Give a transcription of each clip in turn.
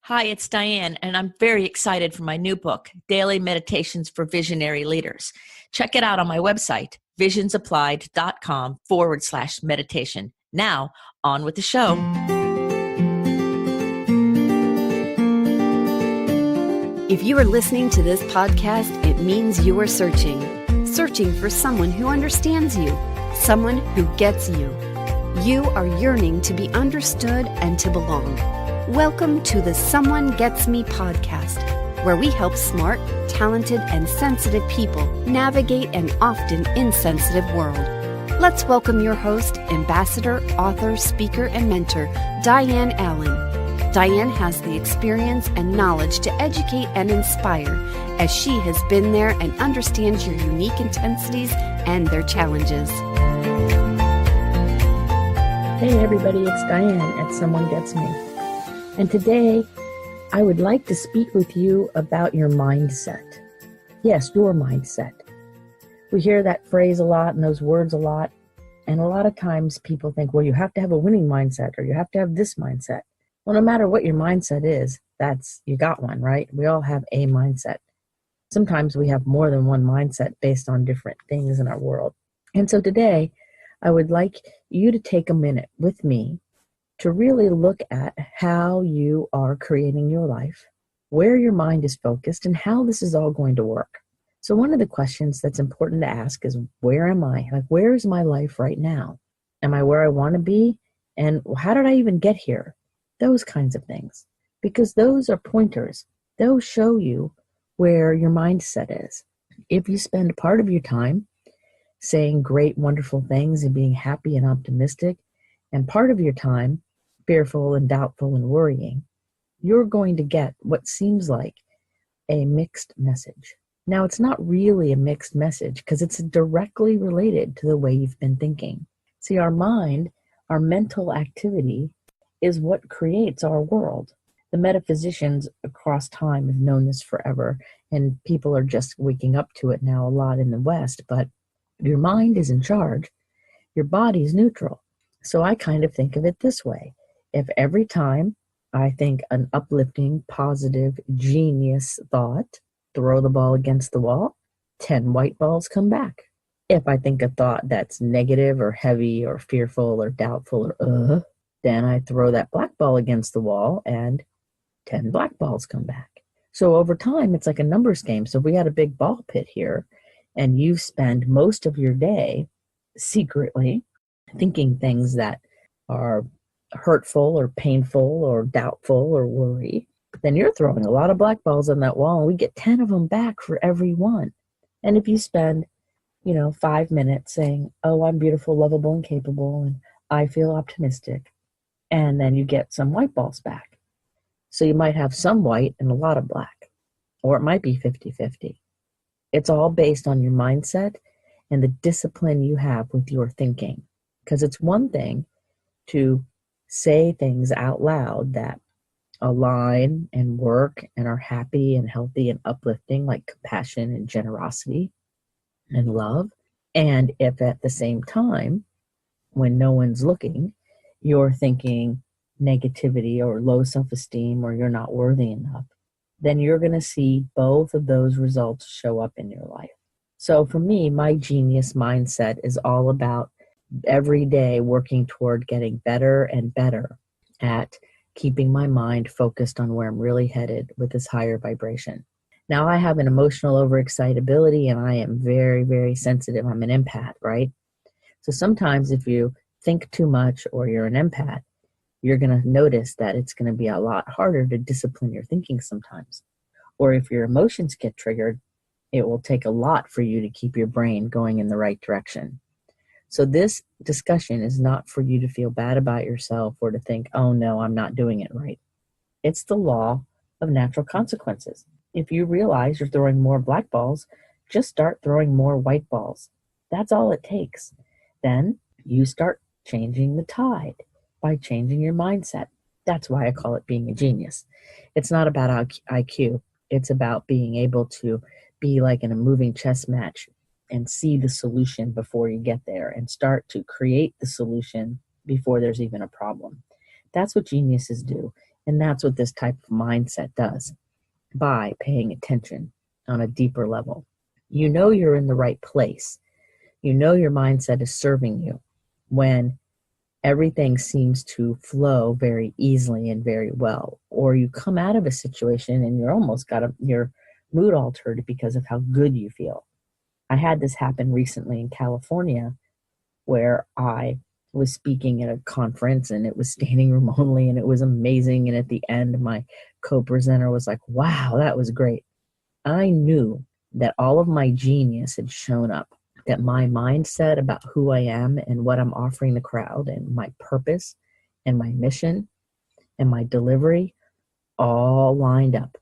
Hi, it's Diane, and I'm very excited for my new book, Daily Meditations for Visionary Leaders. Check it out on my website, visionsapplied.com/meditation. Now, on with the show. If you are listening to this podcast, it means you are searching for someone who understands you, someone who gets you. You are yearning to be understood and to belong. Welcome to the Someone Gets Me podcast, where we help smart, talented, and sensitive people navigate an often insensitive world. Let's welcome your host, ambassador, author, speaker, and mentor, Diane Allen. Diane has the experience and knowledge to educate and inspire, as she has been there and understands your unique intensities and their challenges. Hey everybody, it's Diane at Someone Gets Me. And today, I would like to speak with you about your mindset. Yes, your mindset. We hear that phrase a lot and those words a lot. And a lot of times people think, well, you have to have a winning mindset or you have to have this mindset. Well, no matter what your mindset is, you got one, right? We all have a mindset. Sometimes we have more than one mindset based on different things in our world. And so today, I would like you to take a minute with me to really look at how you are creating your life, where your mind is focused, and how this is all going to work. So one of the questions that's important to ask is, where am I? Like, where is my life right now? Am I where I want to be? And how did I even get here? Those kinds of things. Because those are pointers. Those show you where your mindset is. If you spend part of your time saying great, wonderful things and being happy and optimistic, and part of your time fearful and doubtful and worrying, you're going to get what seems like a mixed message. Now, it's not really a mixed message because it's directly related to the way you've been thinking. See, our mind, our mental activity, is what creates our world. The metaphysicians across time have known this forever, and people are just waking up to it now a lot in the West, but your mind is in charge. Your body is neutral. So I kind of think of it this way. If every time I think an uplifting, positive, genius thought, throw the ball against the wall, 10 white balls come back. If I think a thought that's negative or heavy or fearful or doubtful or then I throw that black ball against the wall and 10 black balls come back. So over time, it's like a numbers game. So if we had a big ball pit here and you spend most of your day secretly thinking things that are hurtful or painful or doubtful or worry, then you're throwing a lot of black balls on that wall and we get 10 of them back for every one. And if you spend, 5 minutes saying, oh, I'm beautiful, lovable, and capable, and I feel optimistic, and then you get some white balls back. So you might have some white and a lot of black, or it might be 50-50. It's all based on your mindset and the discipline you have with your thinking. Because it's one thing to say things out loud that align and work and are happy and healthy and uplifting, like compassion and generosity and love. And if at the same time, when no one's looking, you're thinking negativity or low self-esteem or you're not worthy enough, then you're going to see both of those results show up in your life. So for me, my genius mindset is all about every day working toward getting better and better at keeping my mind focused on where I'm really headed with this higher vibration. Now, I have an emotional overexcitability and I am very, very sensitive. I'm an empath, right? So sometimes if you think too much or you're an empath, you're going to notice that it's going to be a lot harder to discipline your thinking sometimes. Or if your emotions get triggered, it will take a lot for you to keep your brain going in the right direction. So this discussion is not for you to feel bad about yourself or to think, oh no, I'm not doing it right. It's the law of natural consequences. If you realize you're throwing more black balls, just start throwing more white balls. That's all it takes. Then you start changing the tide by changing your mindset. That's why I call it being a genius. It's not about IQ. It's about being able to be like in a moving chess match and see the solution before you get there and start to create the solution before there's even a problem. That's what geniuses do. And that's what this type of mindset does by paying attention on a deeper level. You know you're in the right place. You know your mindset is serving you when everything seems to flow very easily and very well. Or you come out of a situation and you're almost got your mood altered because of how good you feel. I had this happen recently in California where I was speaking at a conference and it was standing room only and it was amazing. And at the end, my co-presenter was like, wow, that was great. I knew that all of my genius had shown up, that my mindset about who I am and what I'm offering the crowd and my purpose and my mission and my delivery all lined up.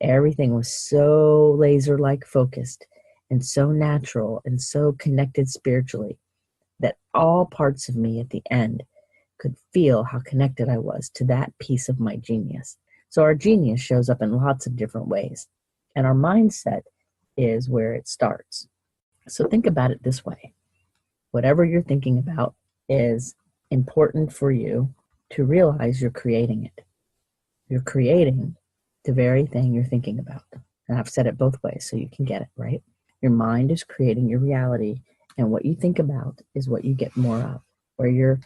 Everything was so laser-like focused and so natural and so connected spiritually that all parts of me at the end could feel how connected I was to that piece of my genius. So our genius shows up in lots of different ways, and our mindset is where it starts. So think about it this way. Whatever you're thinking about is important for you to realize you're creating it. You're creating the very thing you're thinking about. And I've said it both ways so you can get it, right? Your mind is creating your reality, and what you think about is what you get more of. Where your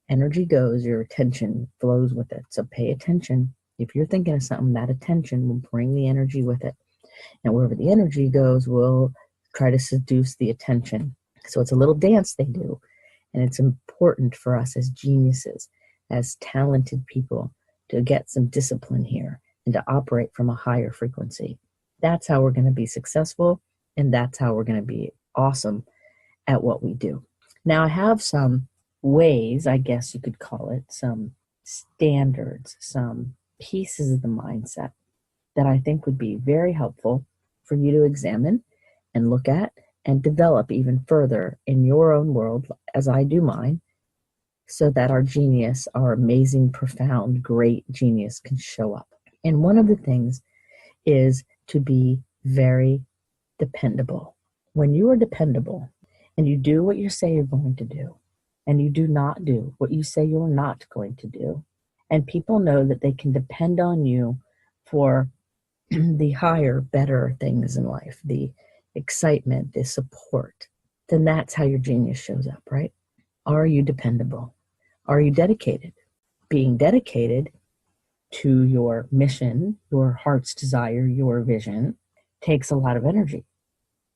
energy goes, your attention flows with it. So pay attention. If you're thinking of something, that attention will bring the energy with it. And wherever the energy goes will try to seduce the attention. So it's a little dance they do. And it's important for us as geniuses, as talented people, to get some discipline here and to operate from a higher frequency. That's how we're going to be successful, and that's how we're going to be awesome at what we do. Now, I have some ways, I guess you could call it, some standards, some pieces of the mindset that I think would be very helpful for you to examine and look at and develop even further in your own world, as I do mine, so that our genius, our amazing, profound, great genius can show up. And one of the things is to be very dependable. When you are dependable and you do what you say you're going to do, and you do not do what you say you're not going to do, and people know that they can depend on you for the higher, better things in life, the excitement, the support, then that's how your genius shows up, right? Are you dependable? Are you dedicated? Being dedicated to your mission, your heart's desire, your vision, takes a lot of energy.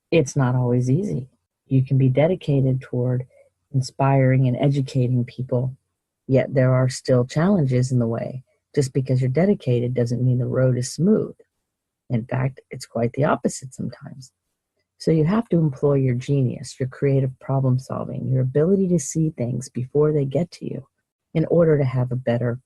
It's not always easy. You can be dedicated toward inspiring and educating people, yet there are still challenges in the way. Just because you're dedicated doesn't mean the road is smooth. In fact, it's quite the opposite sometimes. So you have to employ your genius, your creative problem solving, your ability to see things before they get to you in order to have a better,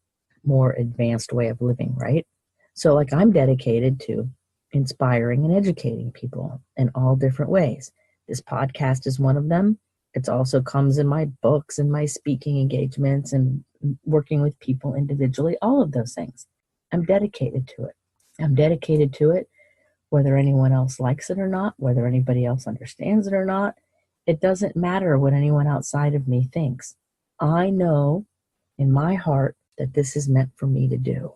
more advanced way of living, right? So like I'm dedicated to inspiring and educating people in all different ways. This podcast is one of them. It also comes in my books and my speaking engagements and working with people individually, all of those things. I'm dedicated to it. I'm dedicated to it whether anyone else likes it or not, whether anybody else understands it or not. It doesn't matter what anyone outside of me thinks. I know in my heart that this is meant for me to do,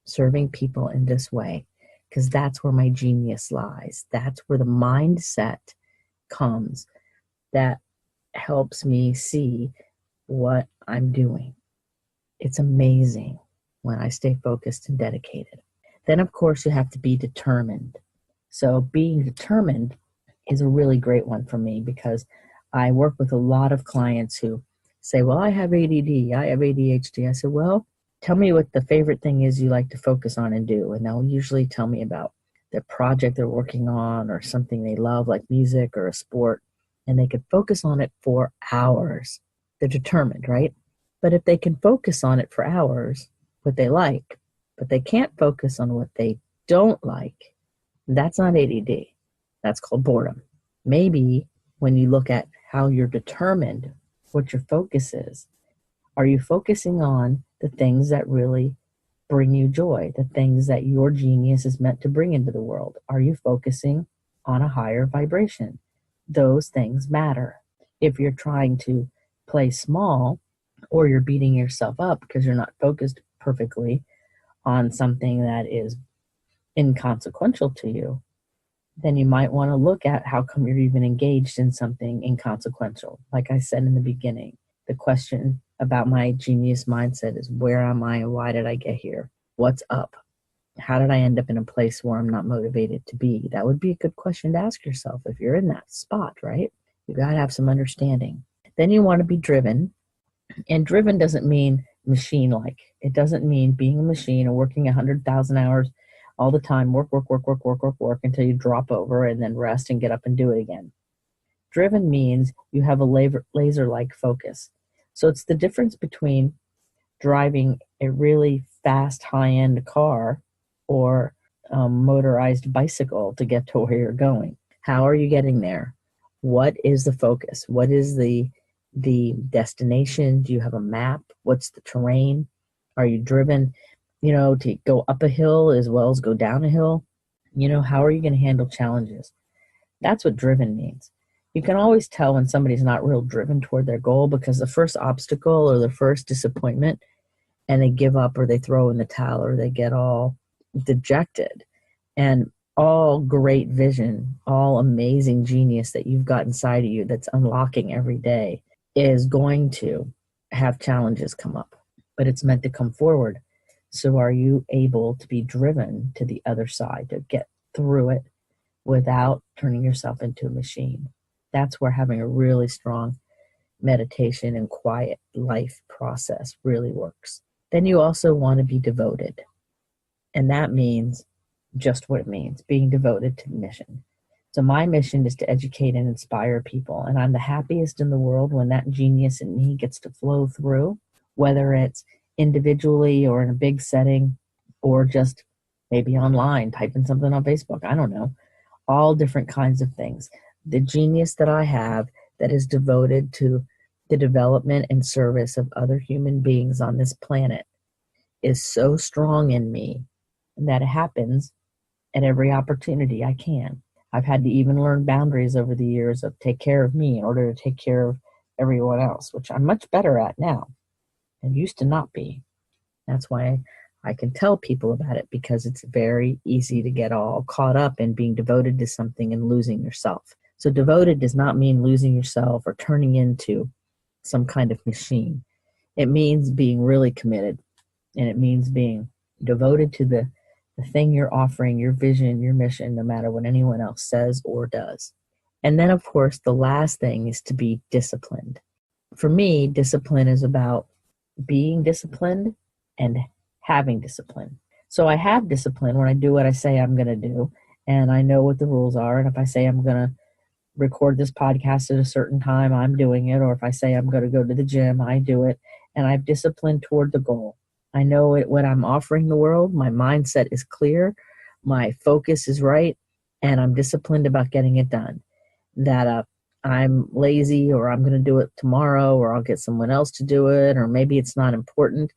serving people in this way, because that's where my genius lies. That's where the mindset comes that helps me see what I'm doing. It's amazing when I stay focused and dedicated. Then, of course, you have to be determined. So being determined is a really great one for me because I work with a lot of clients who say, well, I have ADD, I have ADHD. I said, well, tell me what the favorite thing is you like to focus on and do. And they'll usually tell me about the project they're working on or something they love, like music or a sport. And they could focus on it for hours. They're determined, right? But if they can focus on it for hours, what they like, but they can't focus on what they don't like, that's not ADD. That's called boredom. Maybe when you look at how you're determined, what your focus is, are you focusing on the things that really bring you joy, the things that your genius is meant to bring into the world? Are you focusing on a higher vibration? Those things matter. If you're trying to play small or you're beating yourself up because you're not focused perfectly on something that is inconsequential to you, then you might want to look at how come you're even engaged in something inconsequential. Like I said in the beginning, the question about my genius mindset is, where am I and why did I get here? What's up? How did I end up in a place where I'm not motivated to be? That would be a good question to ask yourself if you're in that spot, right? You got to have some understanding. Then you want to be driven. And driven doesn't mean machine-like. It doesn't mean being a machine or working 100,000 hours all the time, work until you drop over and then rest and get up and do it again. Driven means you have a laser-like focus. So it's the difference between driving a really fast, high-end car or a motorized bicycle to get to where you're going. How are you getting there? What is the focus? What is the destination? Do you have a map? What's the terrain? Are you driven, to go up a hill as well as go down a hill? How are you going to handle challenges? That's what driven means. You can always tell when somebody's not real driven toward their goal because the first obstacle or the first disappointment and they give up or they throw in the towel or they get all dejected. And all great vision, all amazing genius that you've got inside of you that's unlocking every day is going to have challenges come up, but it's meant to come forward. So are you able to be driven to the other side, to get through it without turning yourself into a machine? That's where having a really strong meditation and quiet life process really works. Then you also want to be devoted. And that means just what it means, being devoted to the mission. So my mission is to educate and inspire people. And I'm the happiest in the world when that genius in me gets to flow through, whether it's individually or in a big setting or just maybe online, typing something on Facebook. I don't know. All different kinds of things. The genius that I have that is devoted to the development and service of other human beings on this planet is so strong in me that it happens at every opportunity I can. I've had to even learn boundaries over the years of take care of me in order to take care of everyone else, which I'm much better at now and used to not be. That's why I can tell people about it, because it's very easy to get all caught up in being devoted to something and losing yourself. So devoted does not mean losing yourself or turning into some kind of machine. It means being really committed, and it means being devoted to the thing you're offering, your vision, your mission, no matter what anyone else says or does. And then, of course, the last thing is to be disciplined. For me, discipline is about being disciplined and having discipline. So I have discipline when I do what I say I'm going to do, and I know what the rules are. And if I say I'm going to record this podcast at a certain time, I'm doing it. Or if I say I'm going to go to the gym, I do it. And I've disciplined toward the goal. I know it when I'm offering the world, my mindset is clear, my focus is right, and I'm disciplined about getting it done. That I'm lazy, or I'm going to do it tomorrow, or I'll get someone else to do it, or maybe it's not important.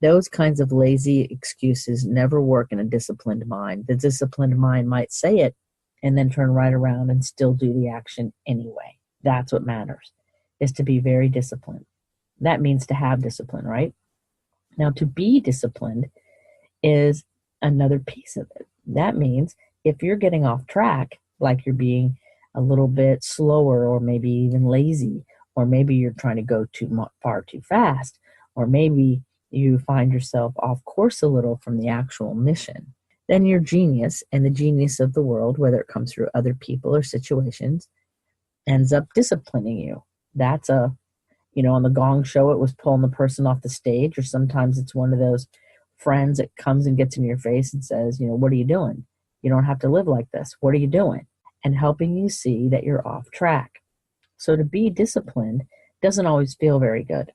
Those kinds of lazy excuses never work in a disciplined mind. The disciplined mind might say it and then turn right around and still do the action anyway. That's what matters, is to be very disciplined. That means to have discipline, right? Now, to be disciplined is another piece of it. That means if you're getting off track, like you're being a little bit slower, or maybe even lazy, or maybe you're trying to go far too fast, or maybe you find yourself off course a little from the actual mission, then your genius and the genius of the world, whether it comes through other people or situations, ends up disciplining you. That's on the Gong Show, it was pulling the person off the stage, or sometimes it's one of those friends that comes and gets in your face and says, what are you doing? You don't have to live like this. What are you doing? And helping you see that you're off track. So to be disciplined doesn't always feel very good.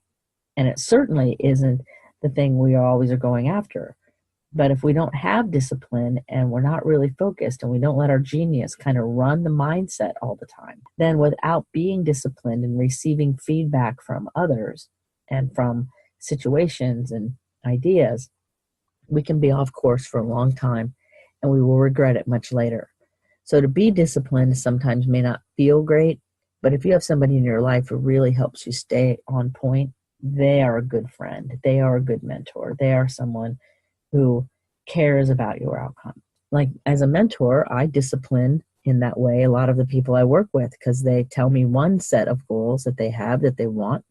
And it certainly isn't the thing we always are going after. But if we don't have discipline and we're not really focused and we don't let our genius kind of run the mindset all the time, then without being disciplined and receiving feedback from others and from situations and ideas, we can be off course for a long time and we will regret it much later. So to be disciplined sometimes may not feel great, but if you have somebody in your life who really helps you stay on point, they are a good friend. They are a good mentor. They are someone who cares about your outcome. Like as a mentor, I discipline in that way a lot of the people I work with because they tell me one set of goals that they have that they want,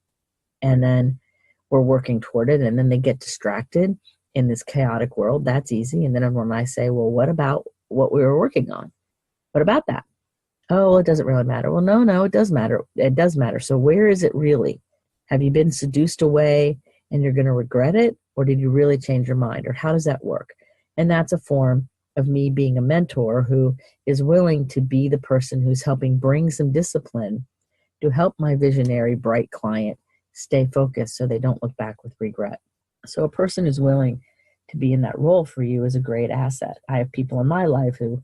and then we're working toward it, and then they get distracted in this chaotic world. That's easy. And then when I say, well, what about what we were working on? What about that? Oh, well, it doesn't really matter. Well, no, it does matter. It does matter. So where is it really? Have you been seduced away and you're going to regret it? Or did you really change your mind? Or how does that work? And that's a form of me being a mentor who is willing to be the person who's helping bring some discipline to help my visionary, bright client stay focused so they don't look back with regret. So a person who's willing to be in that role for you is a great asset. I have people in my life who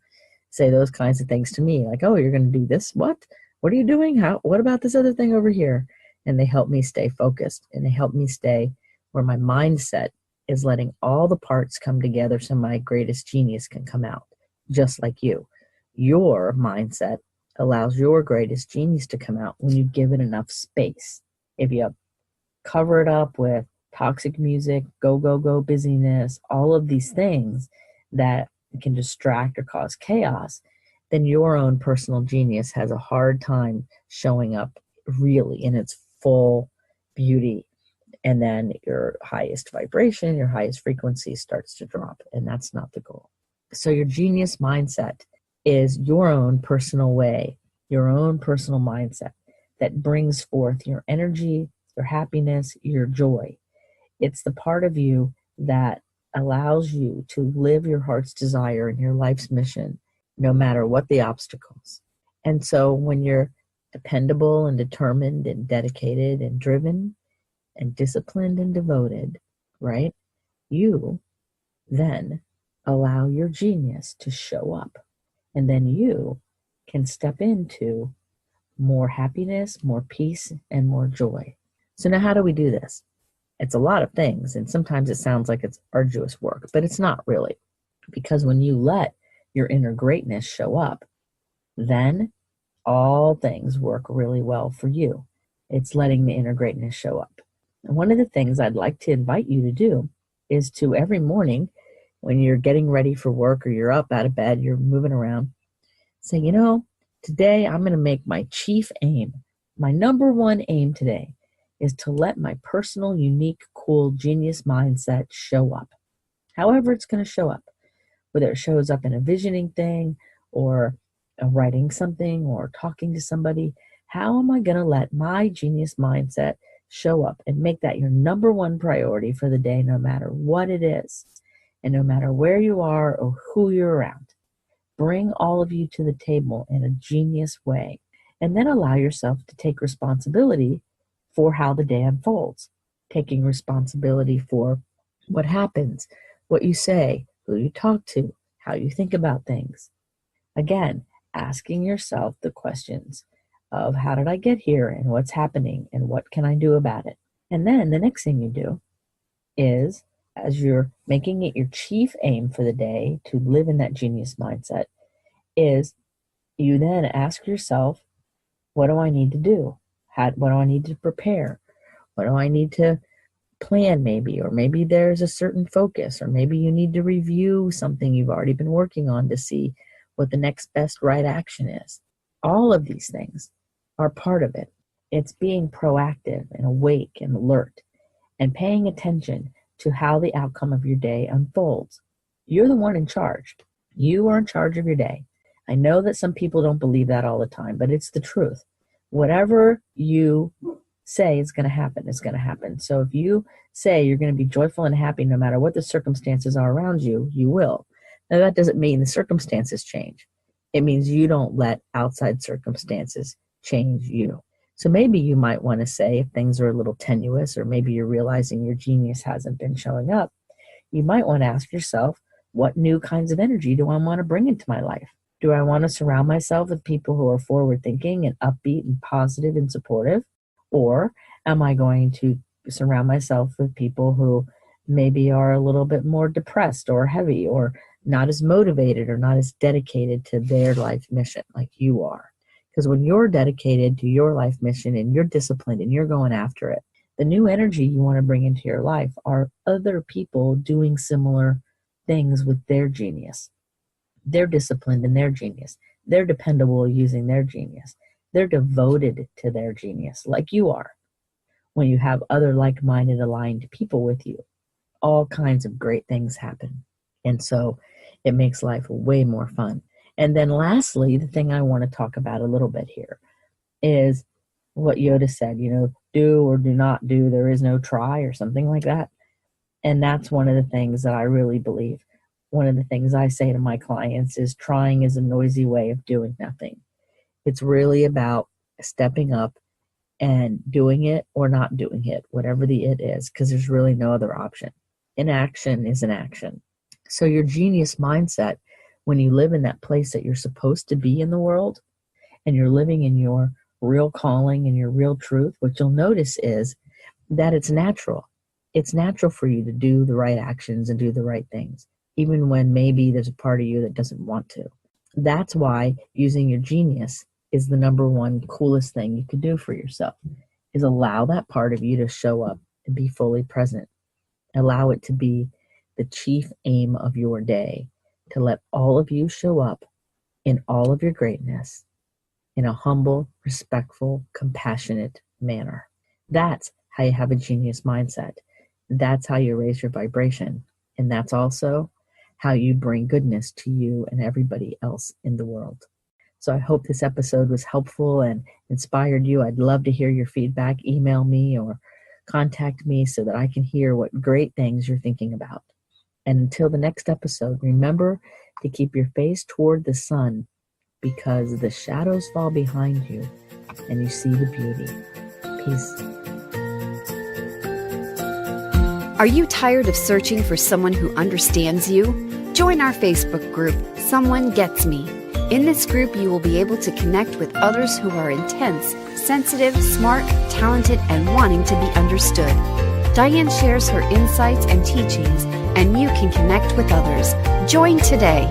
say those kinds of things to me, like, oh, you're going to do this? What are you doing? What about this other thing over here? And they help me stay focused, and they help me stay where my mindset is letting all the parts come together so my greatest genius can come out, just like you. Your mindset allows your greatest genius to come out when you give it enough space. If you cover it up with toxic music, go, busyness, all of these things that can distract or cause chaos, then your own personal genius has a hard time showing up really in its full beauty. And then your highest vibration, your highest frequency starts to drop, and that's not the goal. So your genius mindset is your own personal way, your own personal mindset that brings forth your energy, your happiness, your joy. It's the part of you that allows you to live your heart's desire and your life's mission, no matter what the obstacles. And so when you're dependable and determined and dedicated and driven and disciplined and devoted, right, you then allow your genius to show up. And then you can step into more happiness, more peace, and more joy. So now how do we do this? It's a lot of things, and sometimes it sounds like it's arduous work, but it's not really. Because when you let your inner greatness show up, then all things work really well for you. It's letting the inner greatness show up. And one of the things I'd like to invite you to do is to every morning when you're getting ready for work or you're up out of bed, you're moving around, say, today I'm going to make my chief aim, my number one aim today is to let my personal, unique, cool, genius mindset show up. However it's going to show up, whether it shows up in a visioning thing or writing something or talking to somebody, how am I going to let my genius mindset show up and make that your number one priority for the day, no matter what it is, and no matter where you are or who you're around? Bring all of you to the table in a genius way, and then allow yourself to take responsibility for how the day unfolds, taking responsibility for what happens, what you say, who you talk to, how you think about things. Again, asking yourself the questions of how did I get here and what's happening and what can I do about it? And then the next thing you do is, as you're making it your chief aim for the day to live in that genius mindset, is you then ask yourself, what do I need to do? What do I need to prepare? What do I need to plan maybe? Or maybe there's a certain focus, or maybe you need to review something you've already been working on to see what the next best right action is. All of these things are part of it. It's being proactive and awake and alert and paying attention to how the outcome of your day unfolds. You're the one in charge. You are in charge of your day. I know that some people don't believe that all the time, but it's the truth. Whatever you say is going to happen, it's going to happen. So if you say you're going to be joyful and happy no matter what the circumstances are around you, you will. Now that doesn't mean the circumstances change. It means you don't let outside circumstances change you. So maybe you might want to say, if things are a little tenuous, or maybe you're realizing your genius hasn't been showing up, you might want to ask yourself, what new kinds of energy do I want to bring into my life? Do I want to surround myself with people who are forward-thinking and upbeat and positive and supportive? Or am I going to surround myself with people who maybe are a little bit more depressed or heavy or not as motivated or not as dedicated to their life mission like you are? Because when you're dedicated to your life mission and you're disciplined and you're going after it, the new energy you want to bring into your life are other people doing similar things with their genius. They're disciplined in their genius. They're dependable using their genius. They're devoted to their genius, like you are. When you have other like-minded, aligned people with you, all kinds of great things happen. And so it makes life way more fun. And then lastly, the thing I want to talk about a little bit here is what Yoda said, do or do not do. There is no try, or something like that. And that's one of the things that I really believe. One of the things I say to my clients is trying is a noisy way of doing nothing. It's really about stepping up and doing it or not doing it, whatever the it is, because there's really no other option. Inaction is an action. So your genius mindset, when you live in that place that you're supposed to be in the world, and you're living in your real calling and your real truth, what you'll notice is that it's natural. It's natural for you to do the right actions and do the right things, even when maybe there's a part of you that doesn't want to. That's why using your genius is the number one coolest thing you could do for yourself, is allow that part of you to show up and be fully present. Allow it to be the chief aim of your day, to let all of you show up in all of your greatness in a humble, respectful, compassionate manner. That's how you have a genius mindset. That's how you raise your vibration. And that's also how you bring goodness to you and everybody else in the world. So I hope this episode was helpful and inspired you. I'd love to hear your feedback. Email me or contact me so that I can hear what great things you're thinking about. And until the next episode, remember to keep your face toward the sun, because the shadows fall behind you and you see the beauty. Peace. Are you tired of searching for someone who understands you? Join our Facebook group, Someone Gets Me. In this group, you will be able to connect with others who are intense, sensitive, smart, talented, and wanting to be understood. Diane shares her insights and teachings, and you can connect with others. Join today.